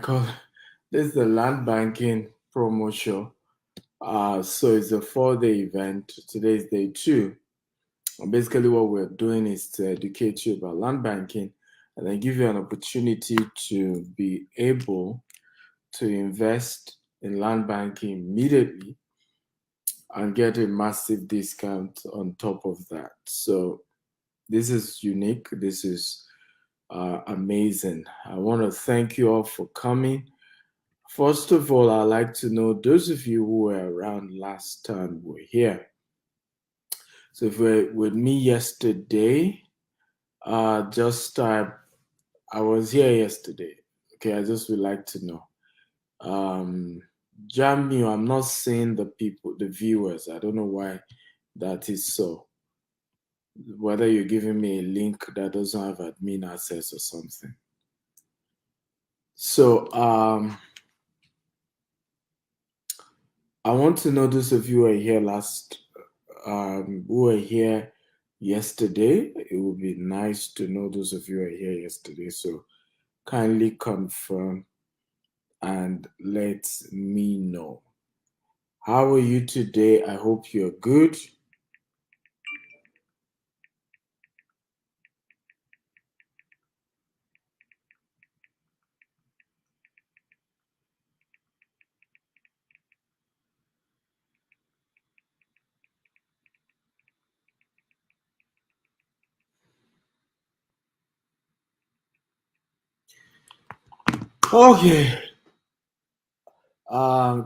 call this is the land banking promo show. So it's a 4-day event. Today is day 2. And basically, what we're doing is to educate you about land banking and then give you an opportunity to be able to invest in land banking immediately and get a massive discount on top of that. So this is unique. This is amazing. I want to thank you all for coming. First of all, I'd like to know those of you who were around last time were here. So if you were with me yesterday, just I was here yesterday. Okay, I just would like to know. Jamie, I'm not seeing the people, the viewers. I don't know why that is so. Whether you're giving me a link that doesn't have admin access or something. So I want to know those of you who were here who were here yesterday. It would be nice to know those of you who were here yesterday. So kindly confirm and let me know. How are you today? I hope you're good. Okay.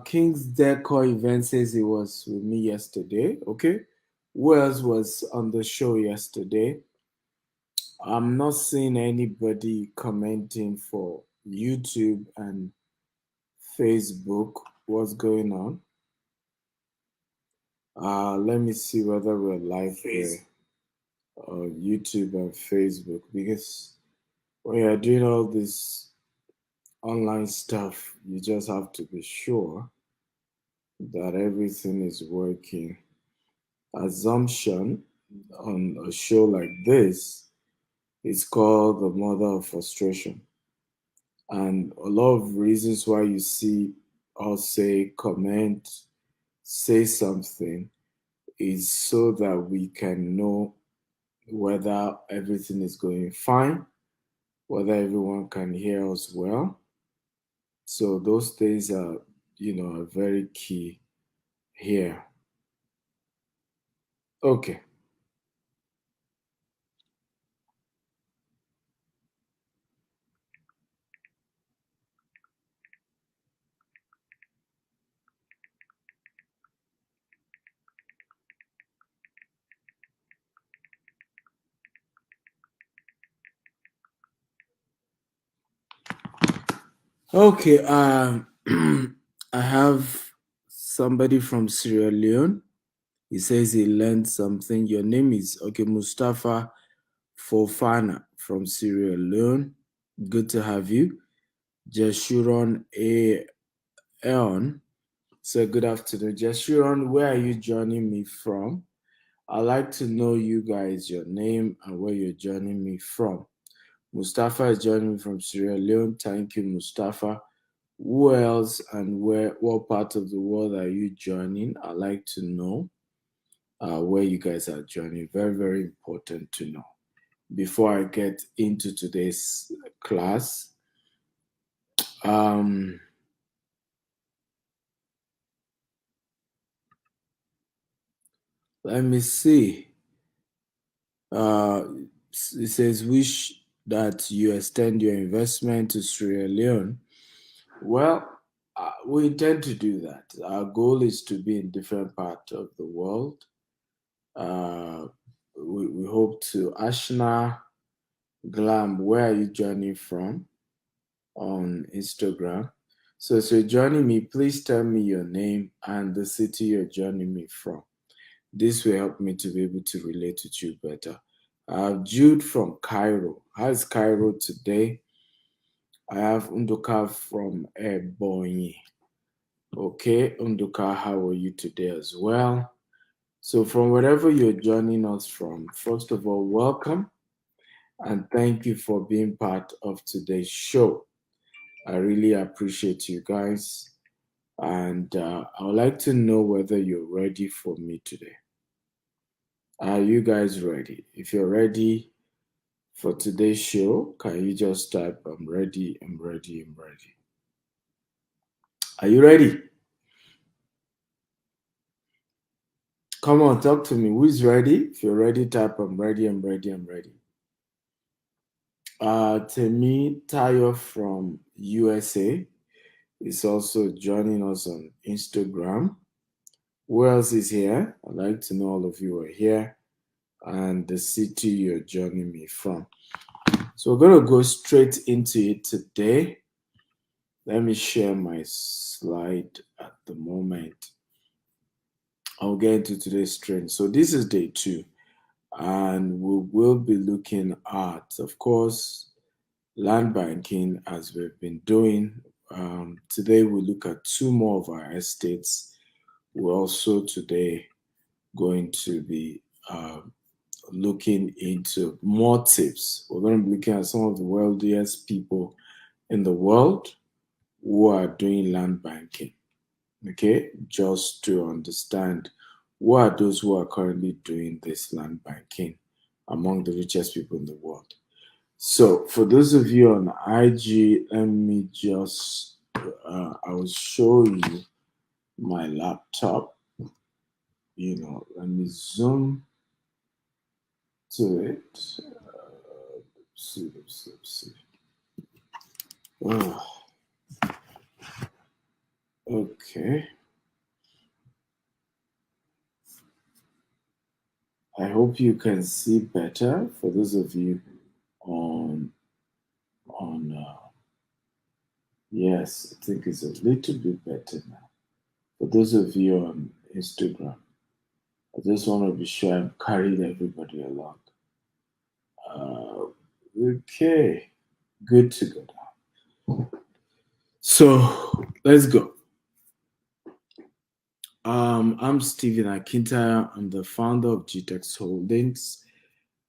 King's Decor Event says he was with me yesterday. Okay. Who else was on the show yesterday? I'm not seeing anybody commenting for YouTube and Facebook. What's going on? Let me see whether we're live there on YouTube and Facebook, because when you're doing all this online stuff, you just have to be sure that everything is working. Assumption on a show like this is called the mother of frustration. And a lot of reasons why you see us say, comment, say something is so that we can know whether everything is going fine, whether everyone can hear us well. So those things are very key here. Okay. Okay. I have somebody from Sierra Leone. He says he learned something. Your name is Mustafa Fofana from Sierra Leone. Good to have you. Jeshuron Aeon. So good afternoon. Jeshuron, where are you joining me from? I'd like to know you guys, your name and where you're joining me from. Mustafa is joining me from Sierra Leone. Thank you, Mustafa. Who else and what part of the world are you joining? I'd like to know where you guys are joining. Very, very important to know. Before I get into today's class, um, let me see. Uh, it says, wish that you extend your investment to Sierra Leone. Well, we intend to do that. Our goal is to be in different parts of the world. Uh, we hope to. Ashna Glam, where are you joining from on Instagram? So, if you're joining me, please tell me your name and the city you're joining me from. This will help me to be able to relate with you better. Jude from Cairo. How's Cairo today? I have Unduka from Ebonyi. Okay, Unduka, how are you today as well? So, from wherever you're joining us from, first of all, welcome and thank you for being part of today's show. I really appreciate you guys. And I would like to know whether you're ready for me today. Are you guys ready? If you're ready for today's show, can you just type, I'm ready, I'm ready, I'm ready. Are you ready? Come on, talk to me. Who's ready? If you're ready, type, I'm ready, I'm ready, I'm ready. Temi Tayo from USA is also joining us on Instagram. Who else is here? I'd like to know all of you are here and the city you're joining me from. So we're going to go straight into it today. Let me share my slide at the moment. I'll get into today's trend. So this is day 2, and we will be looking at, of course, land banking as we've been doing. Today we look at 2 more of our estates. We're also today going to be looking into more tips. We're going to be looking at some of the wealthiest people in the world who are doing land banking. Okay, just to understand who are those who are currently doing this land banking among the richest people in the world. So, for those of you on IG, let me just, I will show you my laptop. Let me zoom to it. Let's see. Oh, okay. I hope you can see better. For those of you on yes, I think it's a little bit better now. For those of you on Instagram, I just want to be sure I'm carrying everybody along. Okay, good to go now. So let's go. I'm Stephen Akintaya. I'm the founder of GTEX Holdings.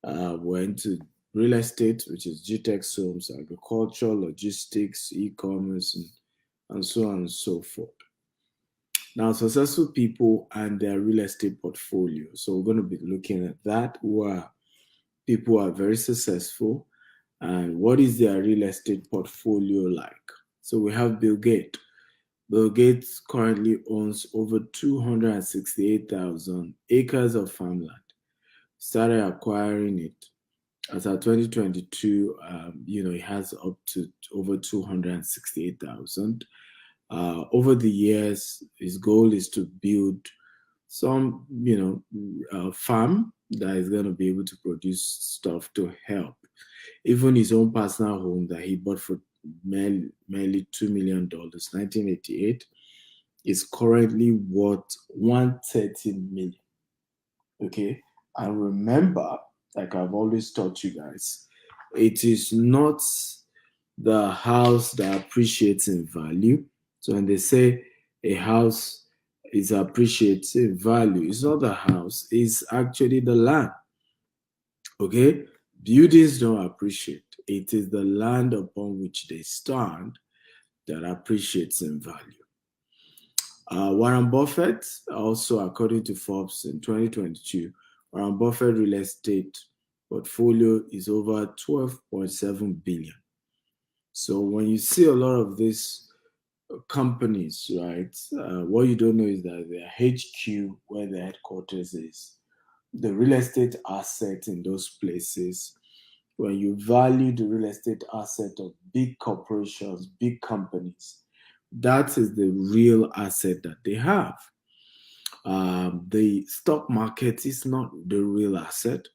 We're into real estate, which is GTEX Homes, agriculture, logistics, e-commerce, and so on and so forth. Now, successful people and their real estate portfolio. So we're going to be looking at that. Who are people who are very successful, and what is their real estate portfolio like? So we have Bill Gates. Bill Gates currently owns over 268,000 acres of farmland. Started acquiring it as of 2022. He has up to over 268,000. Over the years, his goal is to build some, farm that is going to be able to produce stuff to help. Even his own personal home that he bought for merely $2 million, 1988, is currently worth 130 million. Okay, and remember, like I've always taught you guys, it is not the house that appreciates in value. So when they say a house is appreciating value, it's not the house, it's actually the land. Okay? Buildings don't appreciate. It is the land upon which they stand that appreciates in value. Warren Buffett, also according to Forbes in 2022, Warren Buffett real estate portfolio is over 12.7 billion. So when you see a lot of these companies, right, what you don't know is that their HQ, where their headquarters is, the real estate asset in those places, when you value the real estate asset of big corporations, big companies, that is the real asset that they have. The stock market is not the real asset.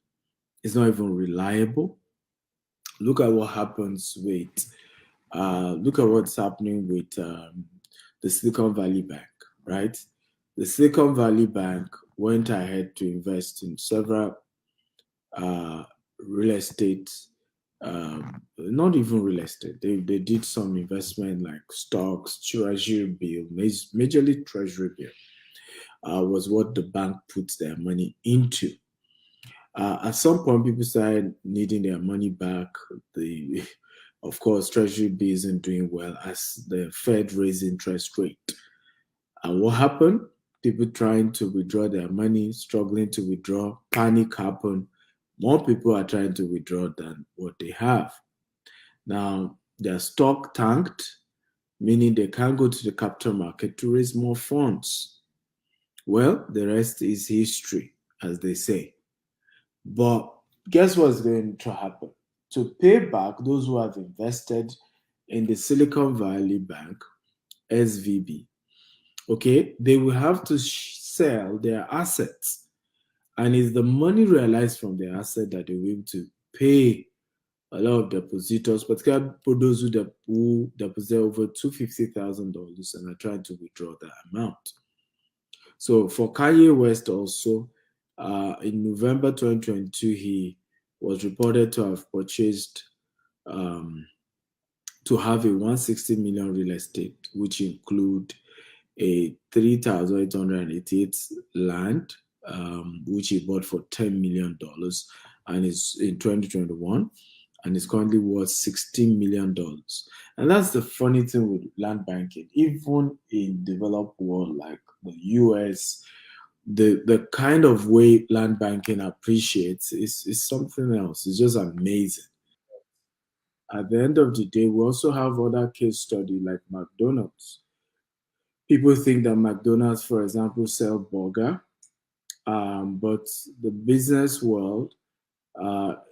It's not even reliable. Look at what happens with, look at what's happening with the Silicon Valley Bank, right? The Silicon Valley Bank went ahead to invest in several real estate, not even real estate. They did some investment like stocks, treasury bill, majorly treasury bill. Was what the bank puts their money into. At some point, people started needing their money back. Of course, Treasury B isn't doing well as the Fed raised interest rate. And what happened? People trying to withdraw their money, struggling to withdraw, panic happened. More people are trying to withdraw than what they have. Now, their stock tanked, meaning they can't go to the capital market to raise more funds. Well, the rest is history, as they say. But guess what's going to happen? To pay back those who have invested in the Silicon Valley Bank, SVB, okay, they will have to sell their assets. And it's the money realized from their asset that they will be able to pay a lot of depositors, particularly for those who deposit over $250,000 and are trying to withdraw that amount. So for Kanye West also, in November 2022, he was reported to have purchased to have a 160 million real estate, which include a 3,888 land, which he bought for $10 million and is in 2021 and is currently worth $16 million. And that's the funny thing with land banking. Even in developed world like the US, the kind of way land banking appreciates is something else. It's just amazing. At the end of the day, we also have other case study like McDonald's. People think that McDonald's, for example, sell burger, but the business world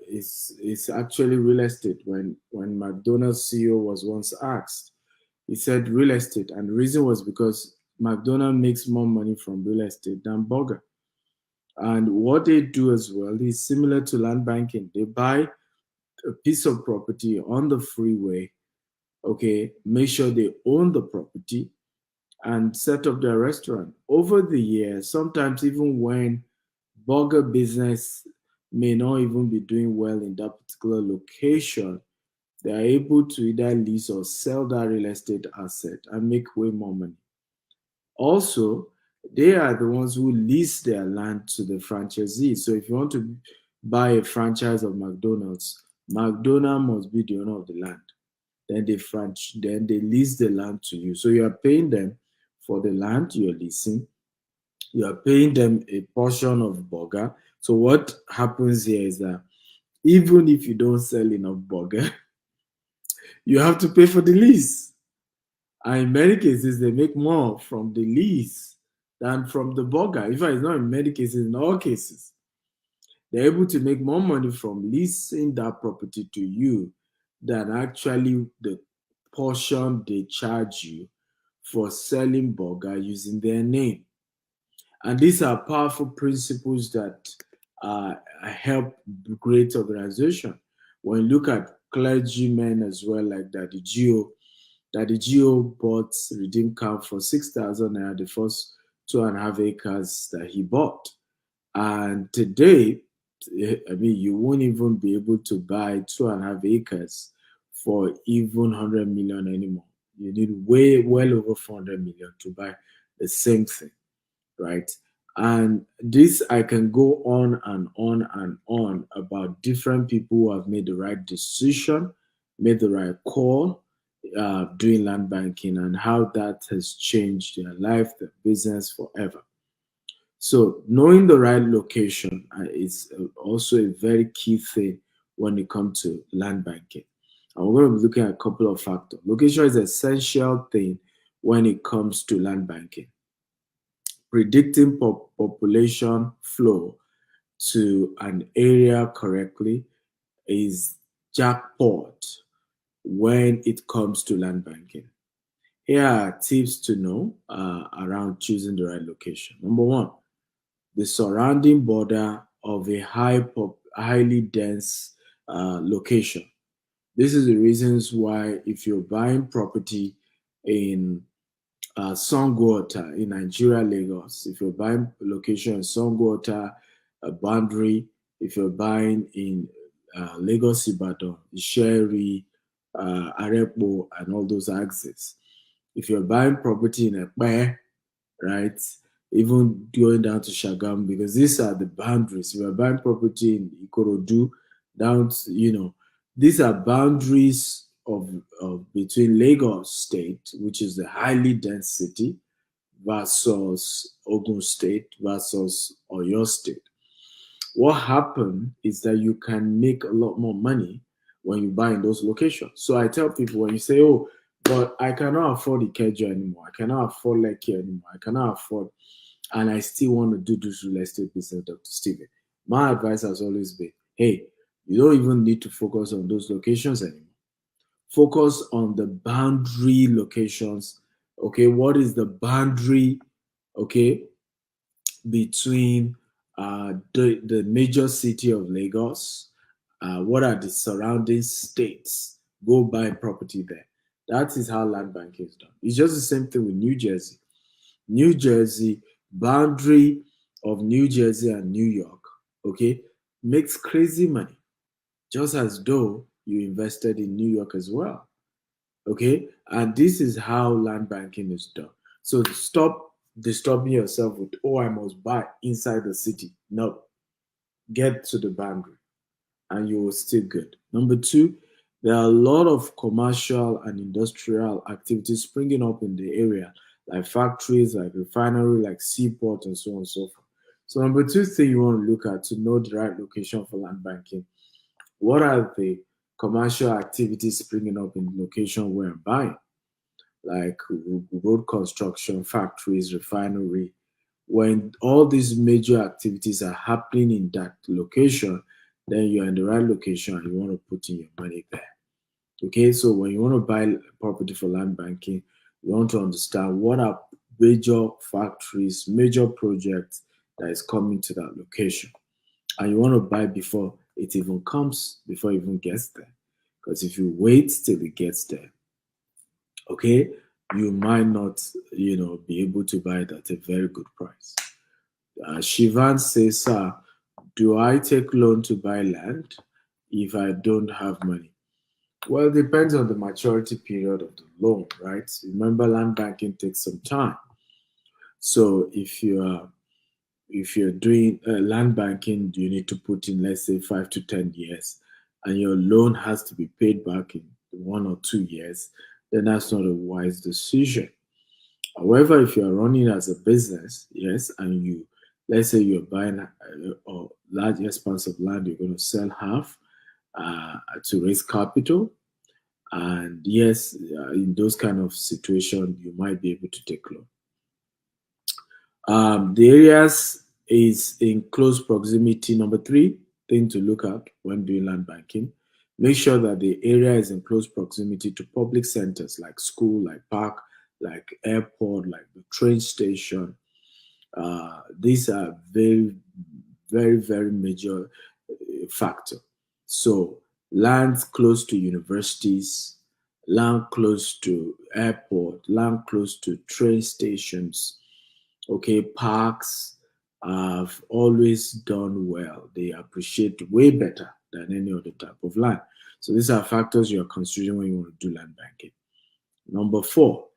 is actually real estate. When McDonald's CEO was once asked, he said real estate, and the reason was because McDonald's makes more money from real estate than burger. And what they do as well is similar to land banking. They buy a piece of property on the freeway, okay, make sure they own the property and set up their restaurant. Over the years, sometimes even when burger business may not even be doing well in that particular location, they are able to either lease or sell that real estate asset and make way more money. Also, they are the ones who lease their land to the franchisees. So if you want to buy a franchise of McDonald's, McDonald's must be the owner of the land. Then they lease the land to you. So you are paying them for the land you're leasing. You are paying them a portion of burger. So what happens here is that even if you don't sell enough burger, you have to pay for the lease. And in many cases, they make more from the lease than from the burger. In fact, it's not in many cases, in all cases. They're able to make more money from leasing that property to you than actually the portion they charge you for selling burger using their name. And these are powerful principles that help great organization. When you look at clergymen as well, like that the GO bought Redeem Camp for 6,000 naira, the first 2.5 acres that he bought. And today, I mean, you won't even be able to buy 2.5 acres for even 100 million anymore. You need well over 400 million to buy the same thing, right? And this, I can go on and on and on about different people who have made the right decision, made the right call, doing land banking, and how that has changed their life, their business forever. So knowing the right location is also a very key thing when it comes to land banking. And we're going to be looking at a couple of factors. Location is an essential thing when it comes to land banking. Predicting population flow to an area correctly is jackpot when it comes to land banking. Here are tips to know around choosing the right location. Number one, the surrounding border of a highly dense location. This is the reasons why if you're buying property in Songwater in Nigeria, Lagos, if you're buying a location in Songwater, a boundary, if you're buying in Lagos, Ibadan, Isheri, Arepo, and all those axes. If you're buying property in Ekpe, right, even going down to Shagam, because these are the boundaries. If you're buying property in Ikorodu, down to, these are boundaries of between Lagos State, which is the highly dense city, versus Ogun State versus Oyo State. What happened is that you can make a lot more money when you buy in those locations. So I tell people when you say, "Oh, but I cannot afford Ikeja anymore. I cannot afford Lekki anymore. I cannot afford," and I still want to do this real estate business, Dr. Steven. My advice has always been, hey, you don't even need to focus on those locations anymore. Focus on the boundary locations. Okay, what is the boundary? Okay, between the major city of Lagos, what are the surrounding states? Go buy property there. That is how land banking is done. It's just the same thing with New Jersey. New Jersey, boundary of New Jersey and New York, okay, makes crazy money, just as though you invested in New York as well. Okay, and this is how land banking is done. So stop disturbing yourself with, oh, I must buy inside the city. No, get to the boundary and you will still good. Number two, there are a lot of commercial and industrial activities springing up in the area, like factories, like refinery, like seaport, and so on and so forth. So number two thing you want to look at to know the right location for land banking, what are the commercial activities springing up in the location where I'm buying? Like road construction, factories, refinery. When all these major activities are happening in that location, then you're in the right location and you want to put in your money there. Okay, so when you want to buy property for land banking, you want to understand what are major factories, major projects that is coming to that location. And you want to buy before it even comes, before it even gets there. Because if you wait till it gets there, okay, you might not, be able to buy it at a very good price. Shivan says, sir, do I take loan to buy land if I don't have money? Well, it depends on the maturity period of the loan, right? Remember, land banking takes some time. So if you're doing land banking, you need to put in, let's say, 5 to 10 years, and your loan has to be paid back in 1 or 2 years, then that's not a wise decision. However, if you are running as a business, yes, and let's say you're buying a large expanse of land, you're going to sell half to raise capital, and yes, in those kind of situations, you might be able to take loan. The areas is in close proximity. Number three thing to look at when doing land banking, make sure that the area is in close proximity to public centers like school, like park, like airport, like the train station. These are very, very, very major factor. So land close to universities, land close to airport, land close to train stations, okay, parks have always done well. They appreciate way better than any other type of land. So these are factors you are considering when you want to do land banking. Number four,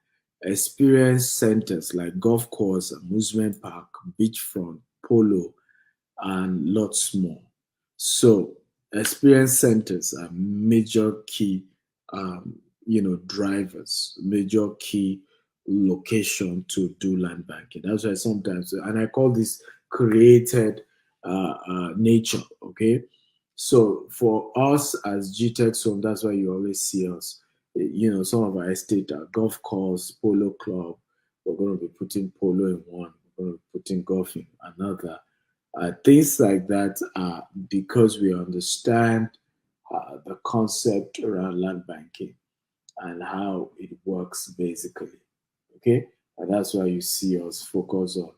experience centers like golf course, amusement park, beachfront, polo, and lots more. So experience centers are major key, drivers, major key location to do land banking. That's why sometimes, and I call this created nature. Okay, so for us as GTEx Home, that's why you always see us. Some of our estate are golf course, polo club. We're going to be putting polo in one. We're going to be putting golf in another. Things like that are because we understand the concept around land banking and how it works basically. Okay, and that's why you see us focus on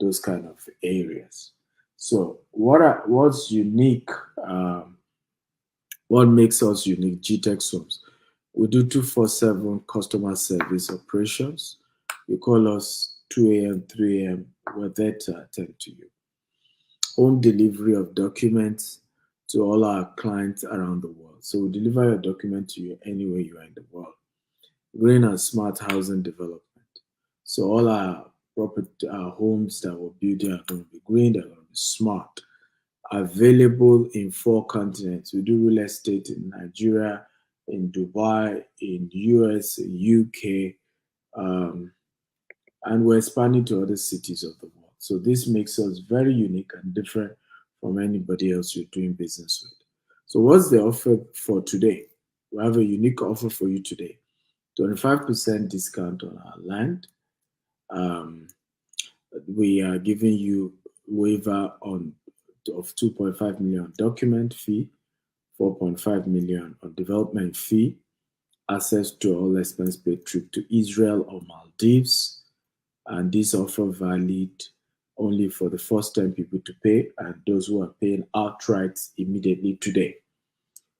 those kind of areas. So what's unique? What makes us unique? GTEx Homes. We do 247 customer service operations. You call us 2 a.m., 3 a.m. We're there to attend to you. Home delivery of documents to all our clients around the world. So we deliver your document to you anywhere you are in the world. Green and smart housing development. So all our property, our homes that we're building are going to be green, they're going to be smart. Available in 4 continents. We do real estate in Nigeria, in Dubai, in US, UK, um, and we're expanding to other cities of the world. So this makes us very unique and different from anybody else you're doing business with. So what's the offer for today? We have a unique offer for you today. 25% discount on our land. Um, we are giving you waiver on of 2.5 million document fee, 4.5 million on development fee, access to all expense paid trip to Israel or Maldives, and this offer valid only for the first time people to pay and those who are paying outright immediately today.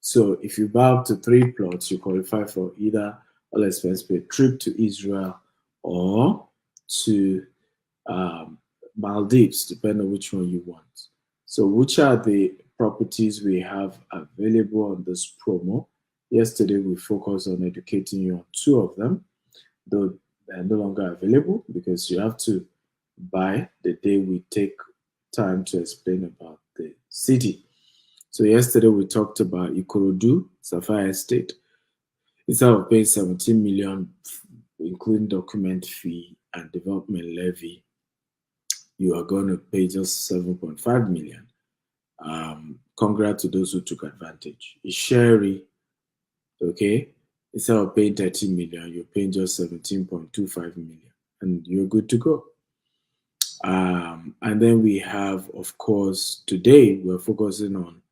So if you buy up to 3 plots, you qualify for either all expense paid trip to Israel or to um, Maldives, depending on which one you want. So, which are the properties we have available on this promo? Yesterday, we focused on educating you on two of them, though they're no longer available because you have to buy the day we take time to explain about the city. So, yesterday, we talked about Ikorodu, Sapphire Estate. Instead of paying 17 million, including document fee and development levy, you are going to pay just 7.5 million. Congrats to those who took advantage. Sherry, okay, instead of paying 13 million, you're paying just 17.25 million, and you're good to go. And then we have, of course, today we're focusing on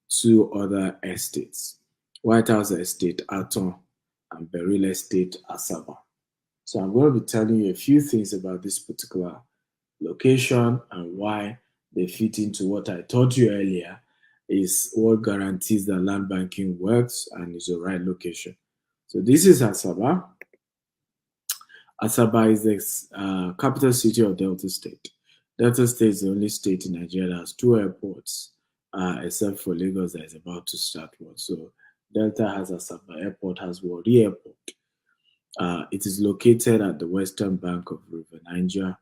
two other estates: White House Estate, Aton, and Beryl Estate, Asaba. So I'm going to be telling you a few things about this particular location and why they fit into what I taught you earlier is what guarantees that land banking works and is the right location. So this is Asaba. Asaba is the capital city of Delta State. Delta State is the only state in Nigeria that has two airports, except for Lagos that is about to start one. So Delta has Asaba Airport, has Warri Airport. It is located at the western bank of River Niger,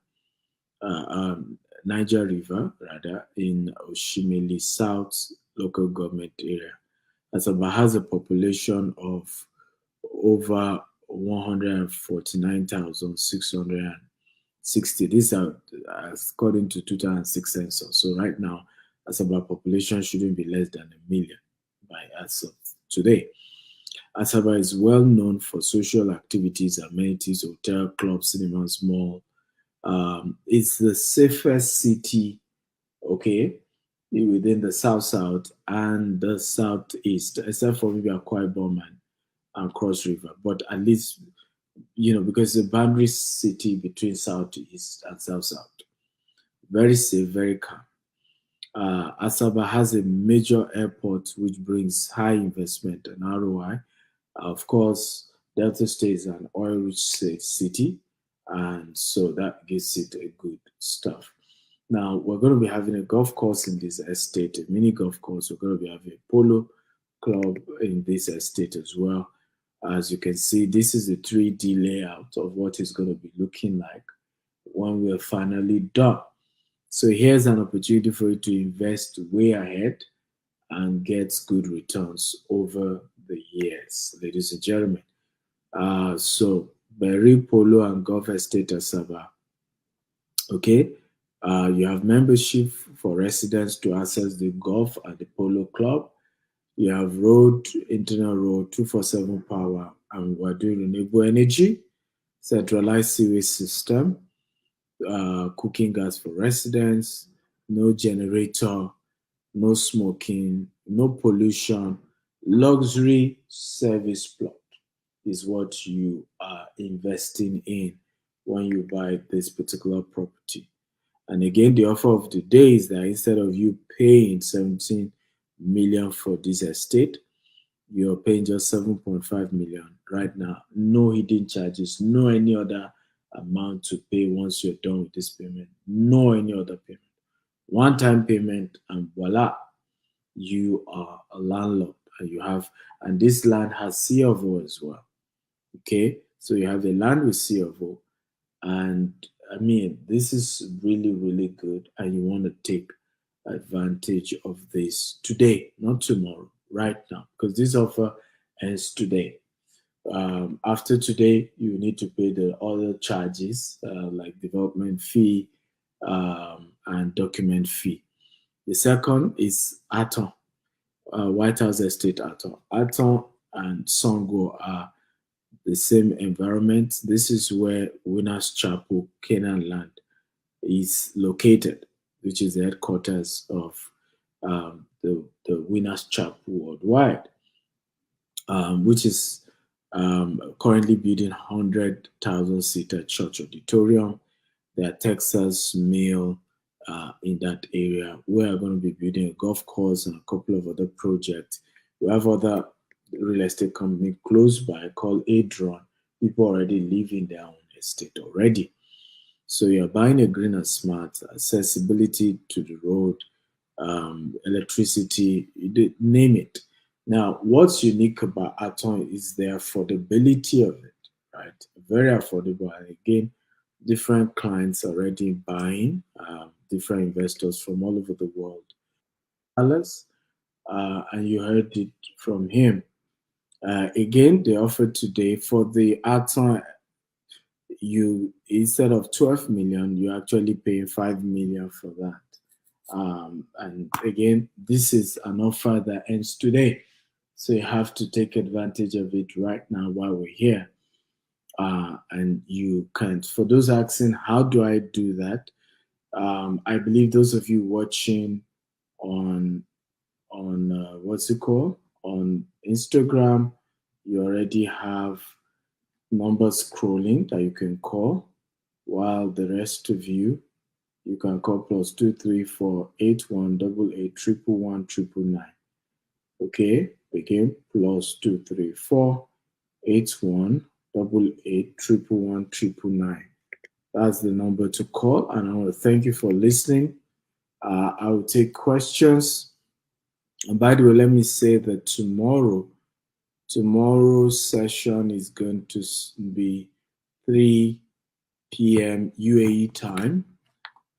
uh, um, Niger River, rather, in Oshimili South local government area. Asaba has a population of over 149,660. These are according to 2006 census. So right now, Asaba population shouldn't be less than a million by as of today. Asaba is well known for social activities, amenities, hotel, clubs, cinemas, mall. It's the safest city, okay, within the south and the southeast, except for maybe Akwa Ibom and Cross River. But at least, because the boundary city between southeast and south. Very safe, very calm. Asaba has a major airport which brings high investment and ROI. Of course, Delta State is an oil-rich city, and so that gives it a good stuff. Now, we're going to be having a golf course in this estate, a mini golf course. We're going to be having a polo club in this estate as well. As you can see, this is the 3D layout of what it's going to be looking like when we're finally done. So here's an opportunity for you to invest way ahead and get good returns over the years, ladies and gentlemen. So Berry Polo and Golf Estate Asaba. Okay, you have membership for residents to access the golf and the polo club. You have internal road, 247 power, and we're doing renewable energy, centralized sewage system, cooking gas for residents, no generator, no smoking, no pollution, luxury service plot is what you are investing in when you buy this particular property. And again, the offer of the day is that instead of you paying 17 million for this estate, you're paying just 7.5 million right now. No hidden charges, no any other amount to pay once you're done with this payment. No any other payment. One time payment, and voila, you are a landlord and and this land has CFO as well. Okay, so you have a land with CFO, and I mean, this is really, really good, and you want to take advantage of this today, not tomorrow, right now, because this offer ends today. After today, you need to pay the other charges like development fee and document fee. The second is Aton, White House Estate Aton. Aton and Songo are the same environment. This is where Winners Chapel, Canaan Land, is located, which is the headquarters of the Winners Chapel Worldwide, which is currently building 100,000 seater church auditorium. There are Texas Mill in that area. We are going to be building a golf course and a couple of other projects. We have other real estate company close by called Adron. People already live in their own estate already. So you're buying a green and smart, accessibility to the road, electricity, name it. Now, what's unique about Aton is the affordability of it, right? Very affordable. And again, different clients already buying, different investors from all over the world. Alice, and you heard it from him. Again, they offered today for the Aton, you instead of 12 million, you're actually paying 5 million for that. And again, this is an offer that ends today. So you have to take advantage of it right now while we're here. And you can't. For those asking, how do I do that? I believe those of you watching on what's it called on Instagram, you already have numbers scrolling that you can call, while the rest of you can call +234 8188 111 999. Okay, again +234 8188 111 999. That's the number to call, and I want to thank you for listening. I will take questions. And by the way, let me say that tomorrow's session is going to be 3 p.m. UAE time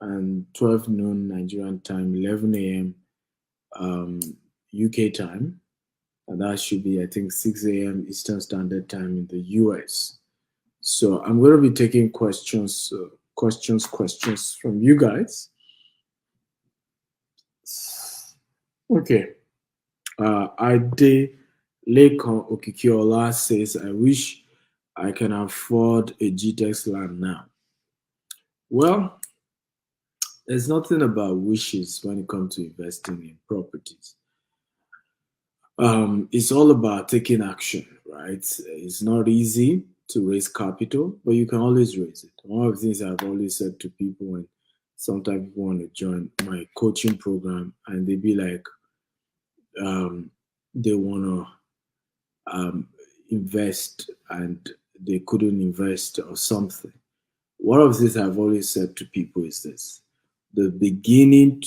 and 12 noon Nigerian time, 11 a.m. UK time, and that should be, I think, 6 a.m. Eastern Standard Time in the US. So I'm going to be taking questions from you guys. Okay. Ade Lekan Okikiola says, I wish I can afford a GTEx land now. Well, there's nothing about wishes when it comes to investing in properties. It's all about taking action, right? It's not easy to raise capital, but you can always raise it. One of the things I've always said to people when sometimes people want to join my coaching program and they be like, they want to invest and they couldn't invest or something. One of the things I've always said to people is this: the beginning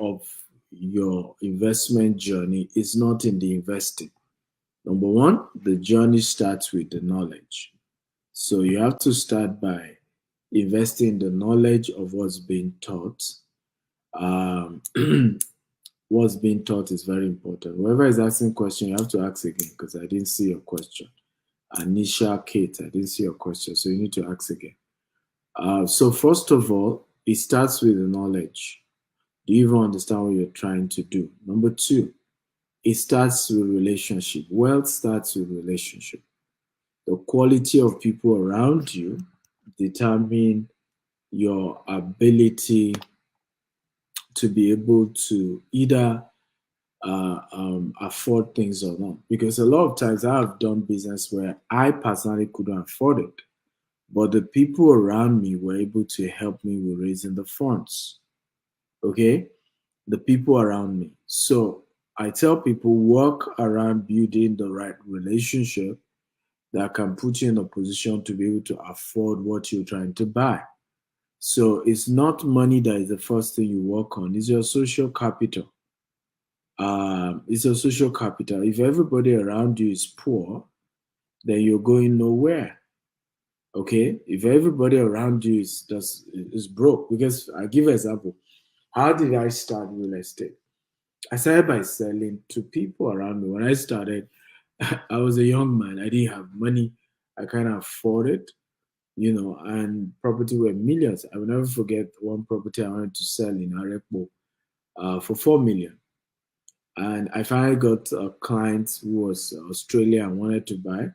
of your investment journey is not in the investing. Number one, the journey starts with the knowledge. So you have to start by investing in the knowledge of what's being taught. Um, what's being taught is very important. Whoever is asking question, you have to ask again because I didn't see your question. Anisha Kate, I didn't see your question, so you need to ask again. So first of all, it starts with the knowledge. Do you even understand what you're trying to do? Number two, it starts with relationship. Wealth starts with relationship. The quality of people around you determine your ability to be able to either afford things or not. Because a lot of times I have done business where I personally couldn't afford it, but the people around me were able to help me with raising the funds. Okay, the people around me. So I tell people work around building the right relationship that can put you in a position to be able to afford what you're trying to buy. So it's not money that is the first thing you work on, it's your social capital. It's your social capital. If everybody around you is poor, then you're going nowhere. Okay? If everybody around you is broke, because I give an example. How did I start real estate? I started by selling to people around me. When I started, I was a young man. I didn't have money. I can't afford it, and property were millions. I will never forget one property I wanted to sell in Arepo for 4 million. And I finally got a client who was Australia and wanted to buy.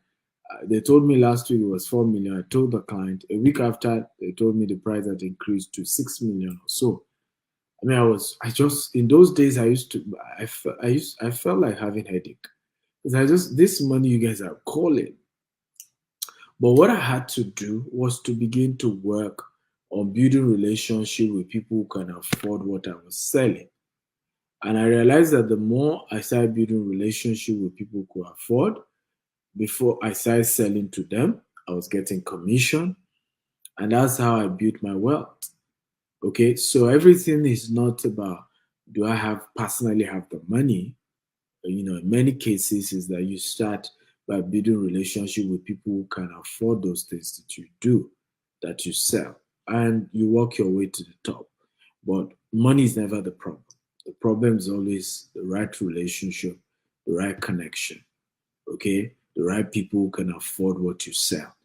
They told me last week it was 4 million. I told the client a week after they told me the price had increased to 6 million or so. I mean, I just in those days I used to, I felt like having headache because this money you guys are calling. But what I had to do was to begin to work on building relationship with people who can afford what I was selling. And I realized that the more I started building relationship with people who could afford, before I started selling to them, I was getting commission. And that's how I built my wealth. Okay. So everything is not about do I have personally have the money? In many cases is that you start by building relationship with people who can afford those things that you do, that you sell, and you work your way to the top. But money is never the problem. The problem is always the right relationship, the right connection, okay, the right people who can afford what you sell.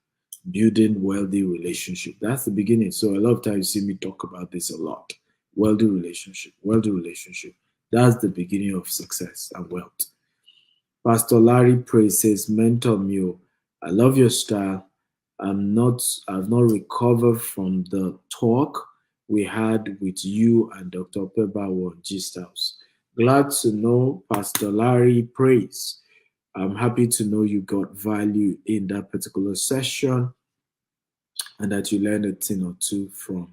Building wealthy relationship. That's the beginning. So a lot of times you see me talk about this a lot. Wealthy relationship, wealthy relationship. That's the beginning of success and wealth. Pastor Larry Praise says, Mentor Mule, I love your style. I've not recovered from the talk we had with you and Dr. Pebawo on Gist House. Glad to know Pastor Larry Praise. I'm happy to know you got value in that particular session and that you learned a thing or two from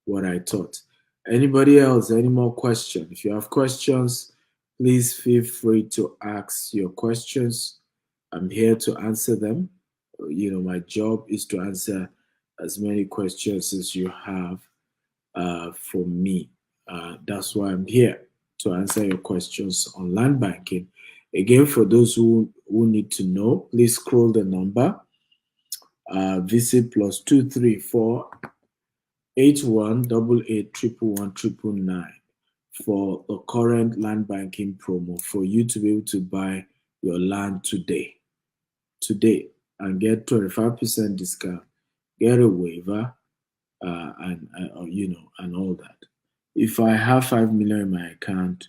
what I taught. Anybody else? Any more questions? If you have questions, please feel free to ask your questions. I'm here to answer them. My job is to answer as many questions as you have for me. That's why I'm here to answer your questions on land banking. Again, for those who need to know, please scroll the number. Visit +234 8188 for the current land banking promo for you to be able to buy your land today, and get 25% discount, get a waiver, and all that. If I have 5 million in my account,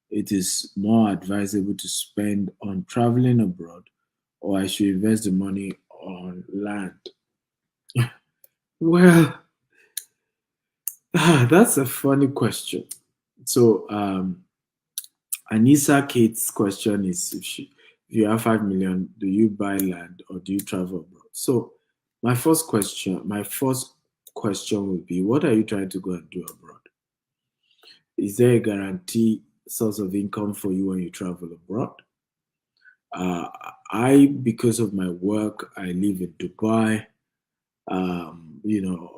it is more advisable to spend on traveling abroad, or I should invest the money on land. Well, that's a funny question. So, Anissa Kate's question is if you have 5 million, do you buy land or do you travel abroad? So, my first question would be, what are you trying to go and do abroad? Is there a guarantee source of income for you when you travel abroad? Uh, because of my work, I live in Dubai,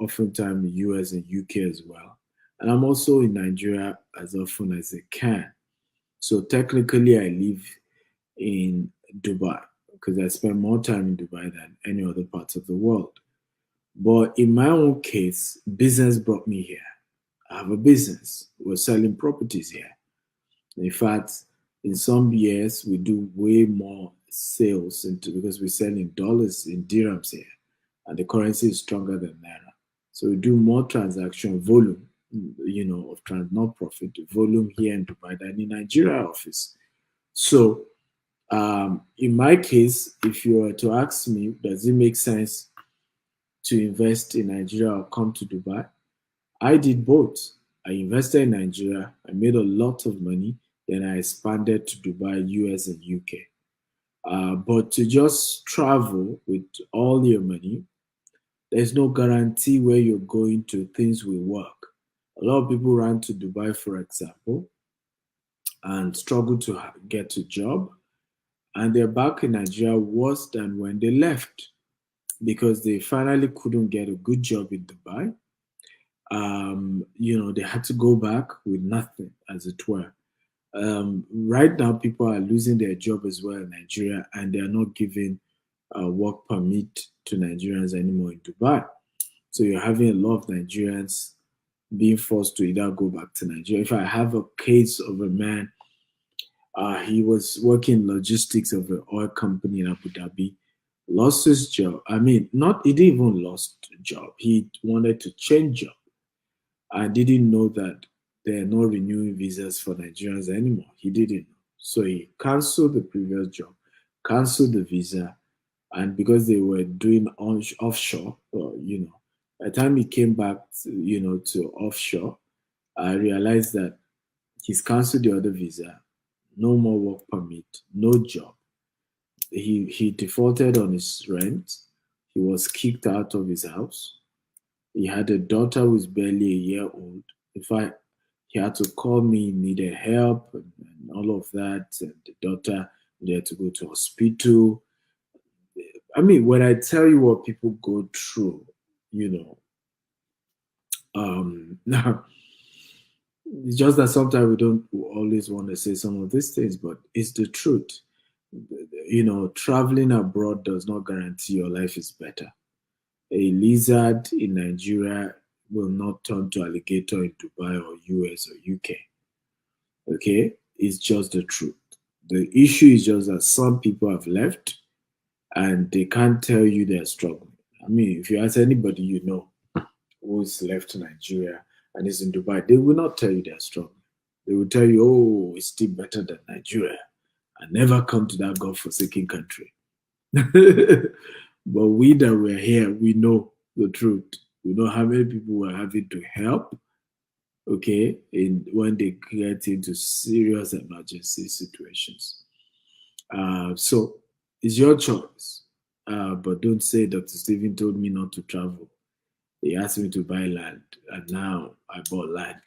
oftentimes US and UK as well. And I'm also in Nigeria as often as I can. So technically, I live in Dubai because I spend more time in Dubai than any other parts of the world. But in my own case, business brought me here. I have a business. We're selling properties here. In fact, in some years, we do way more sales because we sell in dollars, in dirhams here, and the currency is stronger than naira. So we do more transaction volume, not profit, volume here in Dubai than in Nigeria office. So in my case, if you were to ask me, does it make sense to invest in Nigeria or come to Dubai? I did both. I invested in Nigeria, I made a lot of money, then I expanded to Dubai, US, and UK. But to just travel with all your money, there's no guarantee where you're going to, things will work. A lot of people run to Dubai, for example, and struggle to get a job, and they're back in Nigeria worse than when they left because they finally couldn't get a good job in Dubai. They had to go back with nothing, as it were. Right now, people are losing their job as well in Nigeria, and they are not giving a work permit to Nigerians anymore in Dubai. So you're having a lot of Nigerians being forced to either go back to Nigeria. If I have a case of a man He was working logistics of an oil company in Abu Dhabi. Lost his job. I mean, not he didn't even lost job. He wanted to change job. I didn't know that they are not renewing visas for Nigerians anymore. He didn't. So he canceled the previous job, canceled the visa, and because they were doing offshore, by the time he came back, to offshore, I realized that he's canceled the other visa, no more work permit, no job. He defaulted on his rent. He was kicked out of his house. He had a daughter who was barely a year old. In fact, he had to call me, needed help, and all of that. And the daughter needed to go to hospital. I mean, when I tell you what people go through, you know, now it's just that sometimes we don't always want to say some of these things, but it's the truth. Traveling abroad does not guarantee your life is better. A lizard in Nigeria will not turn to alligator in Dubai or US or UK. Okay? It's just the truth. The issue is just that some people have left and they can't tell you they're struggling. I mean, if you ask anybody you know who's left Nigeria and is in Dubai, they will not tell you they're struggling. They will tell you, oh, it's still better than Nigeria. And never come to that God-forsaken country. But we that were here, we know the truth. We know how many people were having to help, okay, when they get into serious emergency situations. So it's your choice. But don't say Dr. Stephen told me not to travel. He asked me to buy land, and now I bought land.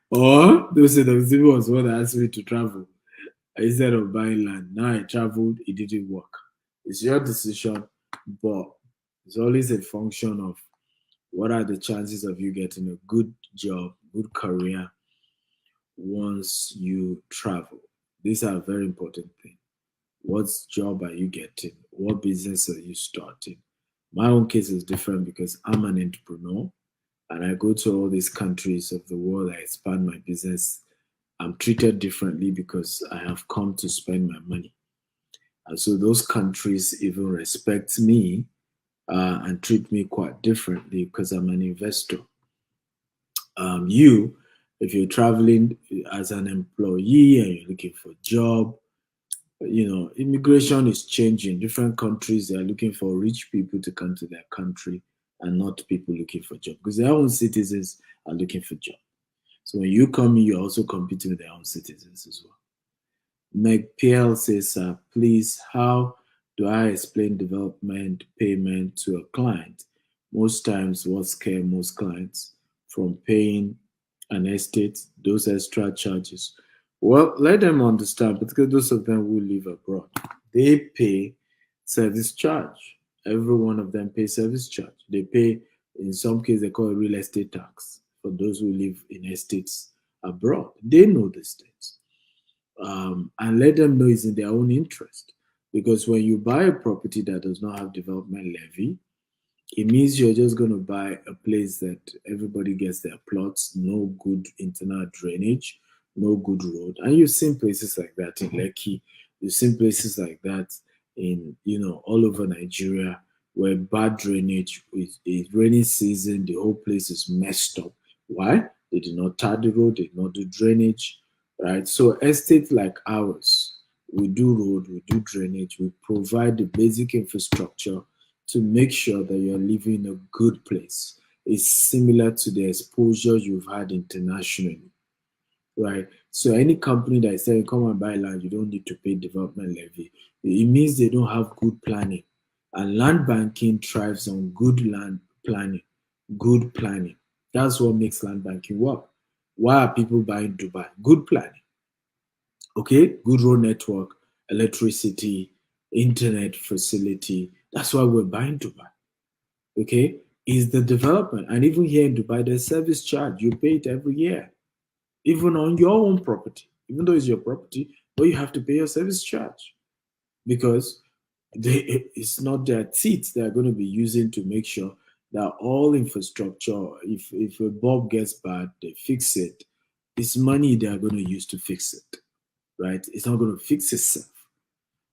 Or don't say Dr. Stephen was the one that asked me to travel instead of buying land. Now I traveled, it didn't work. It's your decision, but it's always a function of what are the chances of you getting a good job, good career once you travel. These are very important things. What job are you getting? What business are you starting? My own case is different because I'm an entrepreneur and I go to all these countries of the world. I expand my business. I'm treated differently because I have come to spend my money. And so those countries even respect me and treat me quite differently because I'm an investor. If you're traveling as an employee and you're looking for a job, immigration is changing. Different countries, they are looking for rich people to come to their country and not people looking for job because their own citizens are looking for job. So when you come in, you're also competing with their own citizens as well. Meg PL says, please, how do I explain development payment to a client? Most times, what scare most clients from paying an estate, those extra charges? Well, let them understand, particularly those of them who live abroad. They pay service charge. Every one of them pay service charge. They pay, in some cases, they call it real estate tax for those who live in estates abroad. They know these things and let them know it's in their own interest. Because when you buy a property that does not have development levy, it means you're just going to buy a place that everybody gets their plots, no good internal drainage, no good road. And you've seen places like that in Lekki. You've seen places like that in, all over Nigeria where bad drainage, with a rainy season, the whole place is messed up. Why? They did not tar the road, they did not do drainage, right? So estates like ours, we do road, we do drainage, we provide the basic infrastructure to make sure that you're living in a good place. It's similar to the exposure you've had internationally, right? So any company that is saying, come and buy land, you don't need to pay development levy, it means they don't have good planning. And land banking thrives on good land planning, good planning. That's what makes land banking work. Why are people buying Dubai? Good planning. Okay, good road network, electricity, internet facility. That's why we're buying Dubai. Okay, is the development. And even here in Dubai, there's service charge. You pay it every year, even on your own property, even though it's your property, but you have to pay your service charge because it's not their teeth they're going to be using to make sure that all infrastructure, if a bulb gets bad, they fix it. it's money they are going to use to fix it, right? It's not going to fix itself.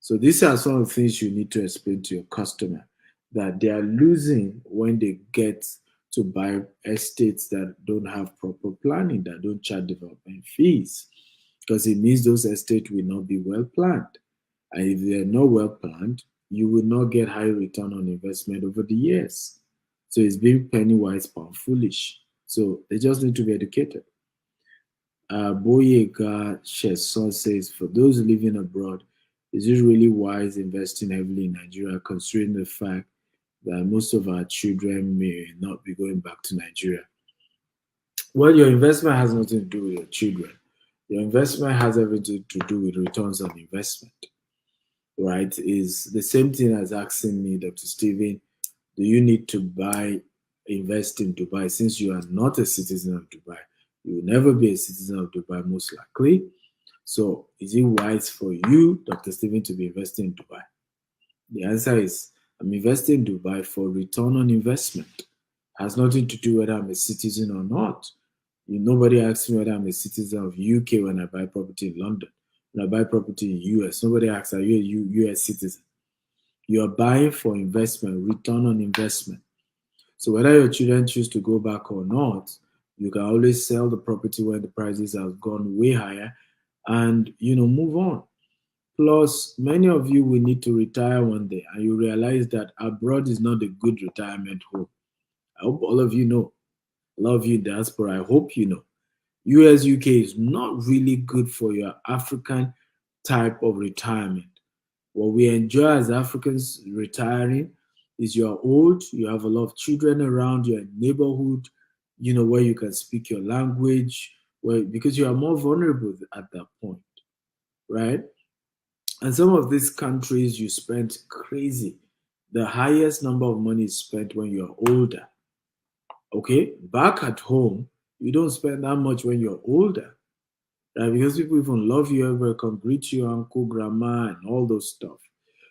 So these are some of the things you need to explain to your customer that they are losing when they get to buy estates that don't have proper planning, that don't charge development fees, because it means those estates will not be well planned. And if they are not well planned, you will not get high return on investment over the years. So it's being penny wise, pound foolish. So they just need to be educated. Boyega Sheson says, for those living abroad, is it really wise investing heavily in Nigeria, considering the fact that most of our children may not be going back to Nigeria? Well, your investment has nothing to do with your children. Your investment has everything to do with returns on investment, right? Is the same thing as asking me, Dr. Stephen, do you need to invest in Dubai since you are not a citizen of Dubai? You will never be a citizen of Dubai, most likely. So, is it wise for you, Dr. Stephen, to be investing in Dubai? The answer is I'm investing in Dubai for return on investment. It has nothing to do whether I'm a citizen or not. Nobody asks me whether I'm a citizen of UK when I buy property in London. When I buy property in US, nobody asks, are you a US citizen? You are buying for investment, return on investment. So whether your children choose to go back or not, you can always sell the property when the prices have gone way higher and move on. Plus, many of you will need to retire one day and you realize that abroad is not a good retirement home. I hope all of you know. A lot of you diaspora, I hope you know. US, UK is not really good for your African type of retirement. What we enjoy as Africans retiring is you're old, you have a lot of children around, you're in neighborhood, where you can speak your language, because you are more vulnerable at that point, right? And some of these countries you spend crazy. The highest number of money is spent when you're older. Okay? Back at home, you don't spend that much when you're older. Right? Because people even love you, everybody can greet you, uncle, grandma, and all those stuff.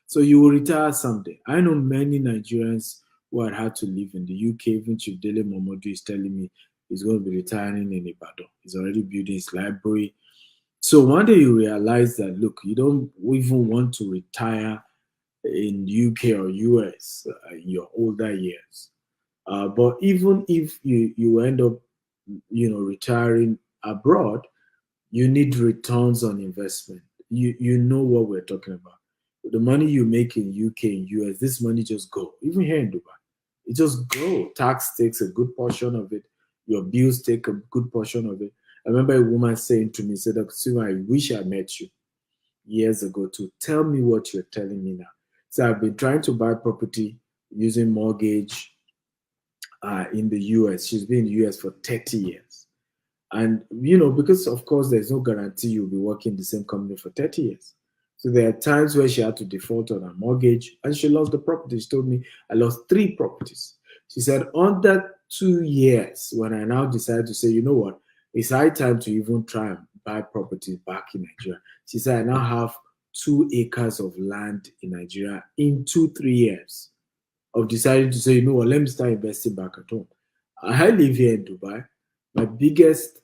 So you will retire someday. I know many Nigerians who had had to live in the UK. Even Chief Dele Momodu is telling me he's going to be retiring in Ibadan. He's already building his library. So one day you realize that, look, you don't even want to retire in UK or US in your older years. But even if you end up, retiring abroad, you need returns on investment. You know what we're talking about. The money you make in UK and US, this money just go. Even here in Dubai, it just go. Tax takes a good portion of it. Your bills take a good portion of it. I remember a woman saying to me, said, I wish I met you years ago to tell me what you're telling me now. So I've been trying to buy property using mortgage in the US. She's been in the US for 30 years. And, because of course there's no guarantee you'll be working in the same company for 30 years. So there are times where she had to default on her mortgage and she lost the property. She told me, I lost 3 properties. She said, under 2 years, when I now decided to say, you know what, it's high time to even try and buy properties back in Nigeria. She said, I now have 2 acres of land in Nigeria in 2-3 years of deciding to say, you know what, let me start investing back at home. I live here in Dubai. My biggest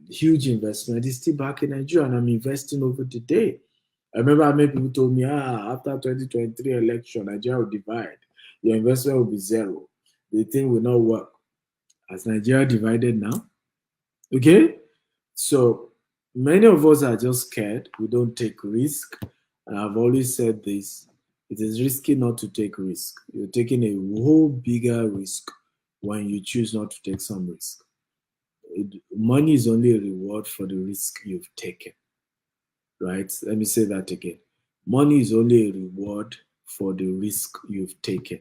huge investment is still back in Nigeria, and I'm investing over the day. I remember how many people told me, after 2023 election, Nigeria will divide. Your investment will be zero. The thing will not work. As Nigeria divided now, okay? So many of us are just scared. We don't take risk. And I've always said this. It is risky not to take risk. You're taking a whole bigger risk when you choose not to take some risk. Money is only a reward for the risk you've taken, right? Let me say that again. Money is only a reward for the risk you've taken.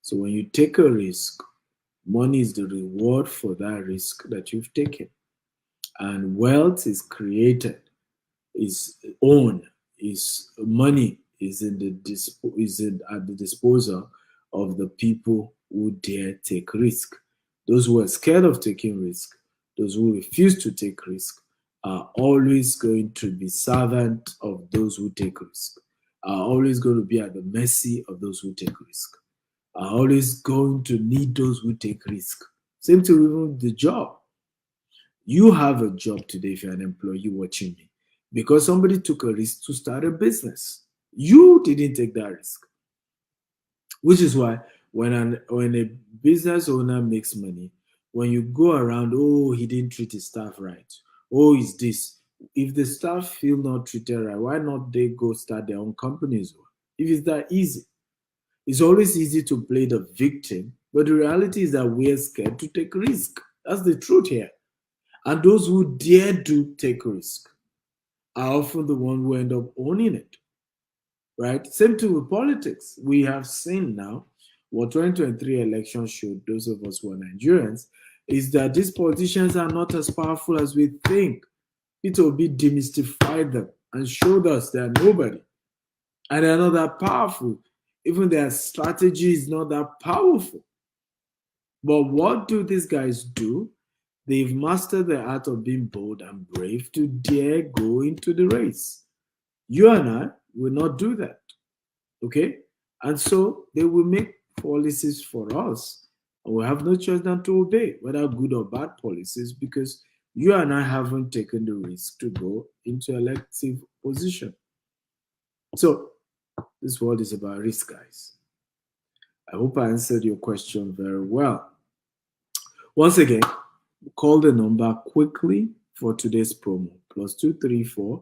So when you take a risk, money is the reward for that risk that you've taken. And wealth is created, is owned, is money is at the disposal of the people who dare take risk. Those who are scared of taking risk, those who refuse to take risk, are always going to be servant of those who take risk, are always going to be at the mercy of those who take risk, are always going to need those who take risk. Same to even the job. You have a job today if you're an employee watching me because somebody took a risk to start a business. You didn't take that risk, which is why when a business owner makes money, when you go around, oh, he didn't treat his staff right, oh, is this. If the staff feel not treated right, why not they go start their own companies? If it's that easy, it's always easy to play the victim, but the reality is that we're scared to take risk. That's the truth here. And those who dare to take risk are often the one who end up owning it, right? Same thing with politics. We have seen now what 2023 elections showed those of us who are Nigerians is that these politicians are not as powerful as we think. It will be demystified them and showed us they're nobody. And they're not that powerful. Even their strategy is not that powerful. But what do these guys do? They've mastered the art of being bold and brave to dare go into the race. You and I will not do that. Okay? And so they will make policies for us. And we have no choice than to obey, whether good or bad policies, because you and I haven't taken the risk to go into elective position. So this world is about risk, guys. I hope I answered your question very well. Once again, call the number quickly for today's promo +234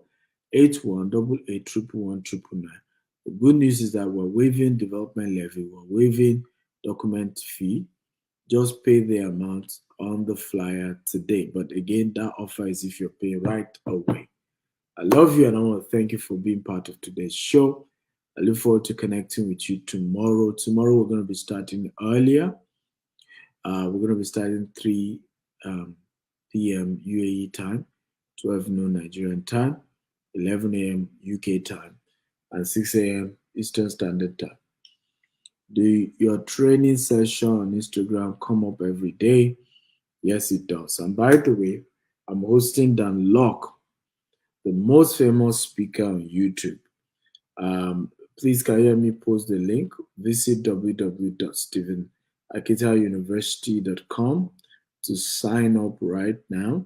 8188 111 The good news is that we're waiving development levy, we're waiving document fee. Just pay the amount on the flyer today. But again, that offer is if you're paying right away. I love you and I want to thank you for being part of today's show. I look forward to connecting with you tomorrow. Tomorrow we're going to be starting earlier. We're going to be starting 3 p.m. UAE time, 12 noon Nigerian time, 11 a.m. UK time, and 6 a.m. Eastern Standard Time. Your training session on Instagram come up every day? Yes, it does. And by the way, I'm hosting Dan Locke, the most famous speaker on YouTube. Please can you hear me post the link? Visit www.stephenakitauniversity.com to sign up right now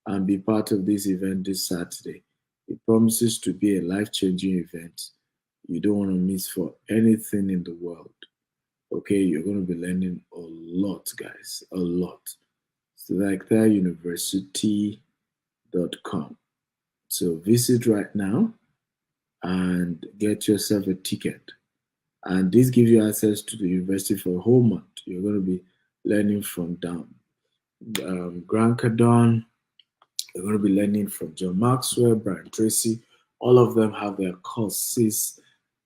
and be part of this event this Saturday. It promises to be a life-changing event you don't want to miss for anything in the world. Okay, you're going to be learning a lot, guys, a lot. StephenAkitaUniversity.com. So visit right now and get yourself a ticket. And this gives you access to the university for a whole month. You're going to be learning from Grant Cardone. You're going to be learning from John Maxwell, Brian Tracy. All of them have their courses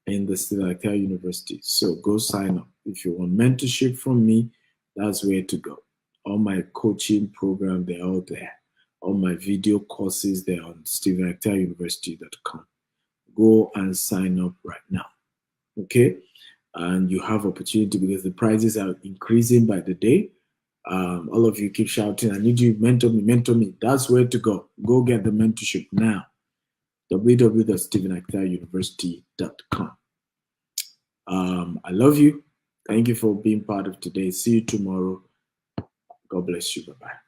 in the Stephen Akita University. So go sign up. If you want mentorship from me, that's where to go. All my coaching program, they're all there. All my video courses, they're on StephenAkitaUniversity.com. Go and sign up right now. Okay? And you have opportunity because the prices are increasing by the day. All of you keep shouting, I need you, mentor me, mentor me. That's where to go. Go get the mentorship now. www.stephenakitauniversity.com. I love you. Thank you for being part of today. See you tomorrow. God bless you. Bye-bye.